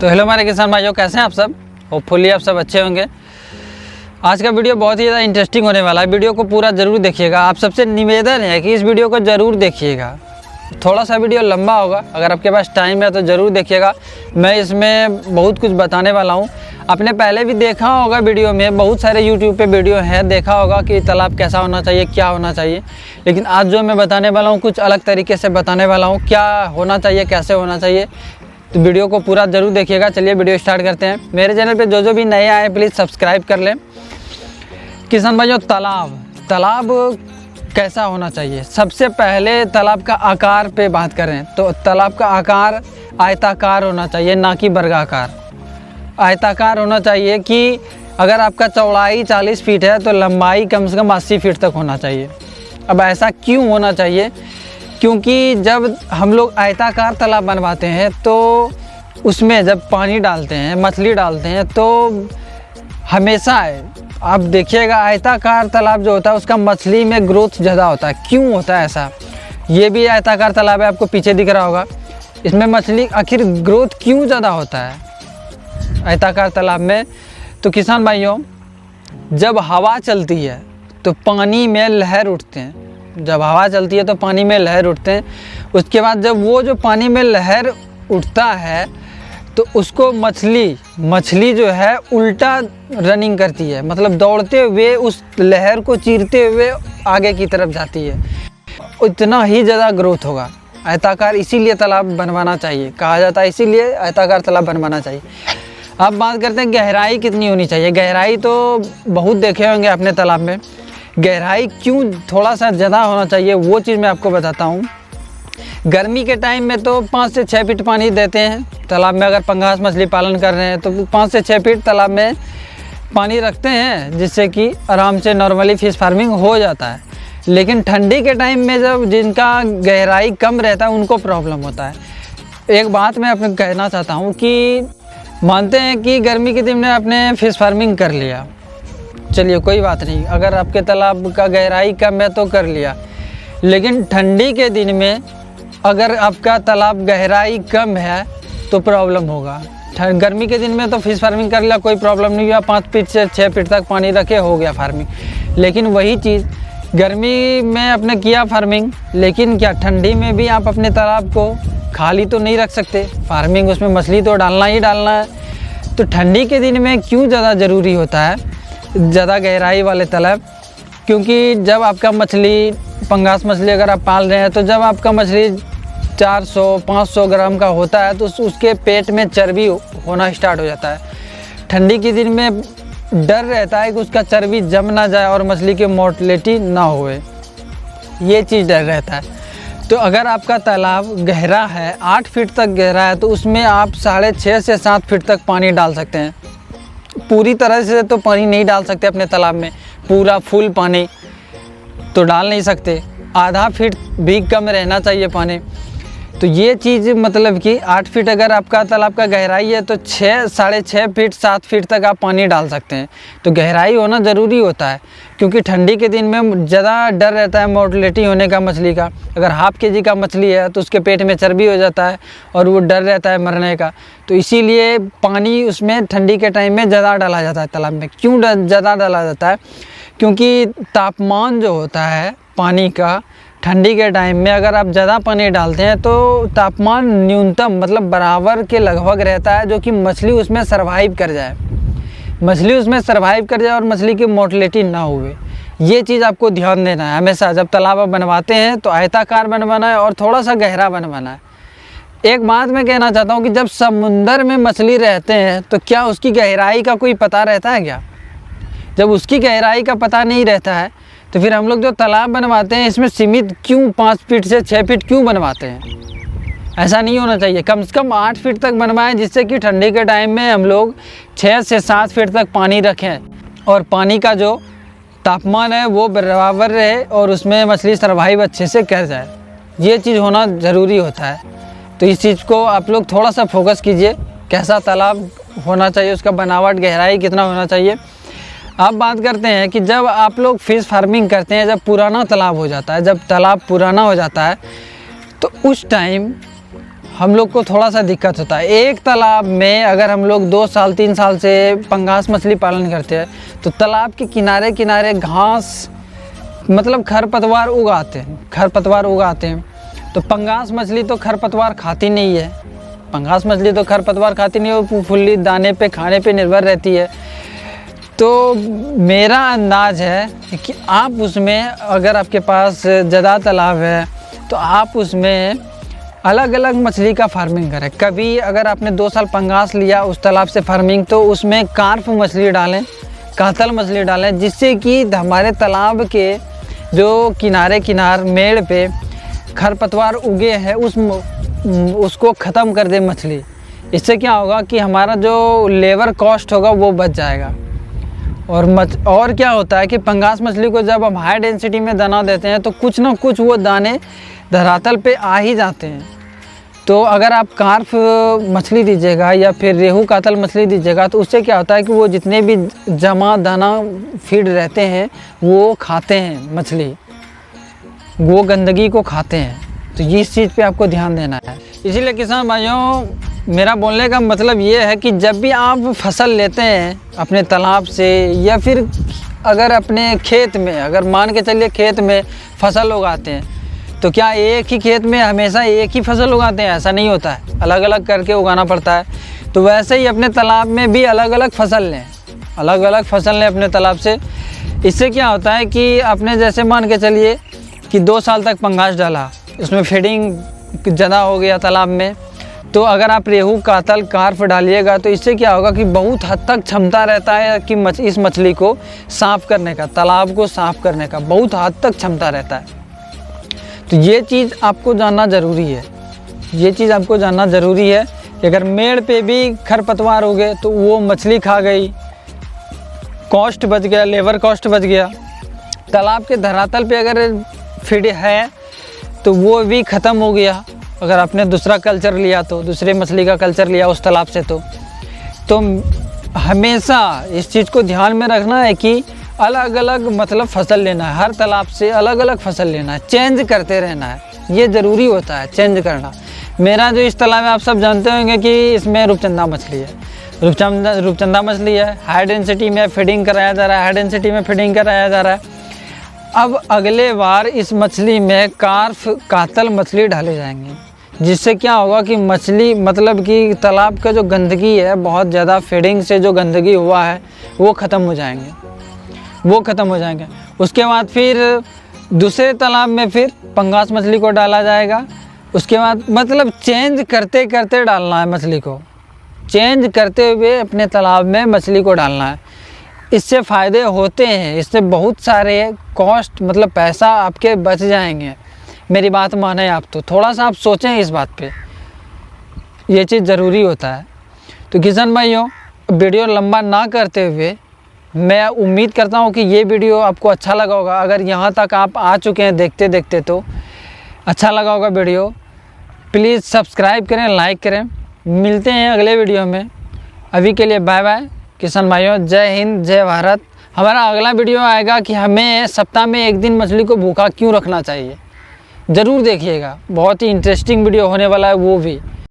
तो हेलो हमारे किसान भाइयों, कैसे हैं आप सब। होपफुली आप सब अच्छे होंगे। आज का वीडियो बहुत ही ज़्यादा इंटरेस्टिंग होने वाला है। वीडियो को पूरा ज़रूर देखिएगा। आप सबसे निवेदन है कि इस वीडियो को ज़रूर देखिएगा। थोड़ा सा वीडियो लंबा होगा, अगर आपके पास टाइम है तो ज़रूर देखिएगा। मैं इसमें बहुत कुछ बताने वाला हूँ। आपने पहले भी देखा होगा वीडियो में, बहुत सारे यूट्यूब पे वीडियो हैं, देखा होगा कि तालाब कैसा होना चाहिए, क्या होना चाहिए। लेकिन आज जो मैं बताने वाला हूँ कुछ अलग तरीके से बताने वाला हूँ, क्या होना चाहिए, कैसे होना चाहिए। तो वीडियो को पूरा ज़रूर देखिएगा। चलिए वीडियो स्टार्ट करते हैं। मेरे चैनल पे जो भी नए आए प्लीज़ सब्सक्राइब कर लें। किसान भाइयों, तालाब कैसा होना चाहिए। सबसे पहले तालाब का आकार पे बात करें तो तालाब का आकार आयताकार होना चाहिए, ना कि वर्गाकार। आयताकार होना चाहिए कि अगर आपका चौड़ाई 40 फीट है तो लंबाई कम से कम 80 फीट तक होना चाहिए। अब ऐसा क्यों होना चाहिए? क्योंकि जब हम लोग आयताकार तालाब बनवाते हैं तो उसमें जब पानी डालते हैं, मछली डालते हैं, तो हमेशा आप देखिएगा आयताकार तालाब जो होता है उसका मछली में ग्रोथ ज़्यादा होता है। क्यों होता है ऐसा? ये भी आयताकार तालाब है, आपको पीछे दिख रहा होगा। इसमें मछली आखिर ग्रोथ क्यों ज़्यादा होता है आयताकार तालाब में? तो किसान भाइयों, जब हवा चलती है तो पानी में लहर उठते हैं। जब हवा चलती है तो पानी में लहर उठते हैं। उसके बाद जब वो जो पानी में लहर उठता है तो उसको मछली जो है उल्टा रनिंग करती है, मतलब दौड़ते हुए उस लहर को चीरते हुए आगे की तरफ जाती है। उतना ही ज़्यादा ग्रोथ होगा। आयताकार इसीलिए तालाब बनवाना चाहिए, कहा जाता है इसीलिए आयताकार तालाब बनवाना चाहिए। अब बात करते हैं गहराई कितनी होनी चाहिए। गहराई तो बहुत देखे होंगे अपने तालाब में। गहराई क्यों थोड़ा सा ज़्यादा होना चाहिए वो चीज़ मैं आपको बताता हूँ। गर्मी के टाइम में तो 5 से 6 फीट पानी देते हैं तालाब में। अगर पंगास मछली पालन कर रहे हैं तो 5 से 6 फीट तालाब में पानी रखते हैं, जिससे कि आराम से नॉर्मली फिश फार्मिंग हो जाता है। लेकिन ठंडी के टाइम में जब जिनका गहराई कम रहता है उनको प्रॉब्लम होता है। एक बात मैं आपको कहना चाहता हूँ कि मानते हैं कि गर्मी के दिन में आपने फिश फार्मिंग कर लिया, चलिए कोई बात नहीं। अगर आपके तालाब का गहराई कम है तो कर लिया। लेकिन ठंडी के दिन में अगर आपका तालाब गहराई कम है तो प्रॉब्लम होगा। गर्मी के दिन में तो फिश फार्मिंग कर लिया, कोई प्रॉब्लम नहीं हुआ। 5 फीट से 6 फीट तक पानी रखे हो गया फार्मिंग। लेकिन वही चीज़ गर्मी में आपने किया फार्मिंग, लेकिन क्या ठंडी में भी आप अपने तालाब को खाली तो नहीं रख सकते। फार्मिंग उसमें मछली तो डालना ही डालना है। तो ठंडी के दिन में क्यों ज़्यादा ज़रूरी होता है ज़्यादा गहराई वाले तालाब? क्योंकि जब आपका मछली पंगास मछली अगर आप पाल रहे हैं तो जब आपका मछली 400-500 ग्राम का होता है तो उसके पेट में चर्बी होना स्टार्ट हो जाता है। ठंडी के दिन में डर रहता है कि उसका चर्बी जम ना जाए और मछली की मोर्टेलिटी ना होए, ये चीज़ डर रहता है। तो अगर आपका तालाब गहरा है, 8 फीट तक गहरा है, तो उसमें आप 6.5 से 7 फीट तक पानी डाल सकते हैं। पूरी तरह से तो पानी नहीं डाल सकते अपने तालाब में, पूरा फुल पानी तो डाल नहीं सकते। आधा फीट भी कम रहना चाहिए पानी। तो ये चीज़ मतलब कि 8 फीट अगर आपका तालाब का गहराई है तो 6-6.5 फीट 7 फीट तक आप पानी डाल सकते हैं। तो गहराई होना ज़रूरी होता है, क्योंकि ठंडी के दिन में ज़्यादा डर रहता है मोर्टेलिटी होने का मछली का। अगर ½ kg का मछली है तो उसके पेट में चर्बी हो जाता है और वो डर रहता है मरने का। तो इसीलिए पानी उसमें ठंडी के टाइम में ज़्यादा डाला जाता है तालाब में। क्यों ज़्यादा डाला जाता है? क्योंकि तापमान जो होता है पानी का ठंडी के टाइम में अगर आप ज़्यादा पानी डालते हैं तो तापमान न्यूनतम मतलब बराबर के लगभग रहता है, जो कि मछली उसमें सर्वाइव कर जाए, और मछली की मोर्टेलिटी ना हुए। ये चीज़ आपको ध्यान देना है हमेशा। जब तालाब आप बनवाते हैं तो आयताकार बनवाना है और थोड़ा सा गहरा बनवाना है। एक बात मैं कहना चाहता हूँ कि जब समुंदर में मछली रहते हैं तो क्या उसकी गहराई का कोई पता रहता है क्या? जब उसकी गहराई का पता नहीं रहता है तो फिर हम लोग जो तालाब बनवाते हैं इसमें सीमित क्यों 5 फीट से 6 फीट क्यों बनवाते हैं? ऐसा नहीं होना चाहिए। कम से कम 8 फीट तक बनवाएं, जिससे कि ठंडी के टाइम में हम लोग 6 से 7 फीट तक पानी रखें और पानी का जो तापमान है वो बराबर रहे और उसमें मछली सर्वाइव अच्छे से कर जाए। ये चीज़ होना ज़रूरी होता है। तो इस चीज़ को आप लोग थोड़ा सा फोकस कीजिए, कैसा तालाब होना चाहिए, उसका बनावट गहराई कितना होना चाहिए। अब बात करते हैं कि जब आप लोग फिश फार्मिंग करते हैं, जब पुराना तालाब हो जाता है, जब तालाब पुराना हो जाता है तो उस टाइम हम लोग को थोड़ा सा दिक्कत होता है। एक तालाब में अगर हम लोग 2 साल 3 साल से पंगास मछली पालन करते हैं तो तालाब के किनारे किनारे घास मतलब खरपतवार उगाते हैं। तो पंगास मछली तो खरपतवार खाती नहीं है, वो फुल्ली दाने पे खाने पे निर्भर रहती है। तो मेरा अंदाज है कि आप उसमें अगर आपके पास ज़्यादा तालाब है तो आप उसमें अलग अलग मछली का फार्मिंग करें। कभी अगर आपने 2 साल पंगास लिया उस तालाब से फार्मिंग, तो उसमें कार्प मछली डालें, कातल मछली डालें, जिससे कि हमारे तालाब के जो किनार मेड़ पे खरपतवार उगे हैं उसको ख़त्म कर दे मछली। इससे क्या होगा कि हमारा जो लेबर कॉस्ट होगा वो बच जाएगा। और क्या होता है कि पंगास मछली को जब हम हाई डेंसिटी में दाना देते हैं तो कुछ ना कुछ वो दाने धरातल पे आ ही जाते हैं। तो अगर आप कार्प मछली दीजिएगा या फिर रेहू कातल मछली दीजिएगा तो उससे क्या होता है कि वो जितने भी जमा दाना फीड रहते हैं वो खाते हैं मछली, वो गंदगी को खाते हैं। तो इस चीज़ पे आपको ध्यान देना है। इसीलिए किसान भाइयों, मेरा बोलने का मतलब ये है कि जब भी आप फसल लेते हैं अपने तालाब से या फिर अगर अपने खेत में, अगर मान के चलिए खेत में फसल उगाते हैं, तो क्या एक ही खेत में हमेशा एक ही फसल उगाते हैं? ऐसा नहीं होता है, अलग अलग करके उगाना पड़ता है। तो वैसे ही अपने तालाब में भी अलग अलग फसल लें अपने तालाब से। इससे क्या होता है कि आपने जैसे मान के चलिए कि 2 साल तक पंगास डाला, इसमें फीडिंग ज़्यादा हो गया तालाब में, तो अगर आप रेहू कातल कार्प डालिएगा तो इससे क्या होगा कि बहुत हद तक क्षमता रहता है कि इस मछली को साफ़ करने का, तालाब को साफ़ करने का बहुत हद तक क्षमता रहता है। तो ये चीज़ आपको जानना ज़रूरी है। कि अगर मेड़ पे भी खरपतवार हो गए तो वो मछली खा गई, कॉस्ट बच गया, लेबर कॉस्ट बच गया। तालाब के धरातल पे अगर फीड है तो वो भी ख़त्म हो गया। अगर आपने दूसरा कल्चर लिया तो दूसरे मछली का कल्चर लिया उस तालाब से, तो हमेशा इस चीज़ को ध्यान में रखना है कि अलग अलग मतलब फसल लेना है, हर तालाब से अलग अलग फसल लेना है, चेंज करते रहना है। ये ज़रूरी होता है चेंज करना। मेरा जो इस तालाब में आप सब जानते होंगे कि इसमें रूपचंदा मछली है, रूपचंदा मछली है। हाई डेंसिटी में फीडिंग कराया जा रहा है। अब अगले बार इस मछली में कार्प कातल मछली डाले जाएंगे, जिससे क्या होगा कि मछली मतलब कि तालाब का जो गंदगी है, बहुत ज़्यादा फीडिंग से जो गंदगी हुआ है वो ख़त्म हो जाएंगे। उसके बाद फिर दूसरे तालाब में फिर पंगास मछली को डाला जाएगा। उसके बाद मतलब चेंज करते करते डालना है मछली को, चेंज करते हुए अपने तालाब में मछली को डालना है। इससे फ़ायदे होते हैं, इससे बहुत सारे कॉस्ट मतलब पैसा आपके बच जाएंगे। मेरी बात माने आप तो थोड़ा सा आप सोचें इस बात पे, ये चीज़ ज़रूरी होता है। तो किसान भाइयों, वीडियो लंबा ना करते हुए मैं उम्मीद करता हूँ कि ये वीडियो आपको अच्छा लगा होगा। अगर यहाँ तक आप आ चुके हैं देखते देखते तो अच्छा लगा होगा वीडियो। प्लीज़ सब्सक्राइब करें, लाइक करें। मिलते हैं अगले वीडियो में। अभी के लिए बाय बाय किसान भाइयों। जय हिंद, जय भारत। हमारा अगला वीडियो आएगा कि हमें सप्ताह में 1 दिन मछली को भूखा क्यों रखना चाहिए, ज़रूर देखिएगा। बहुत ही इंटरेस्टिंग वीडियो होने वाला है वो भी।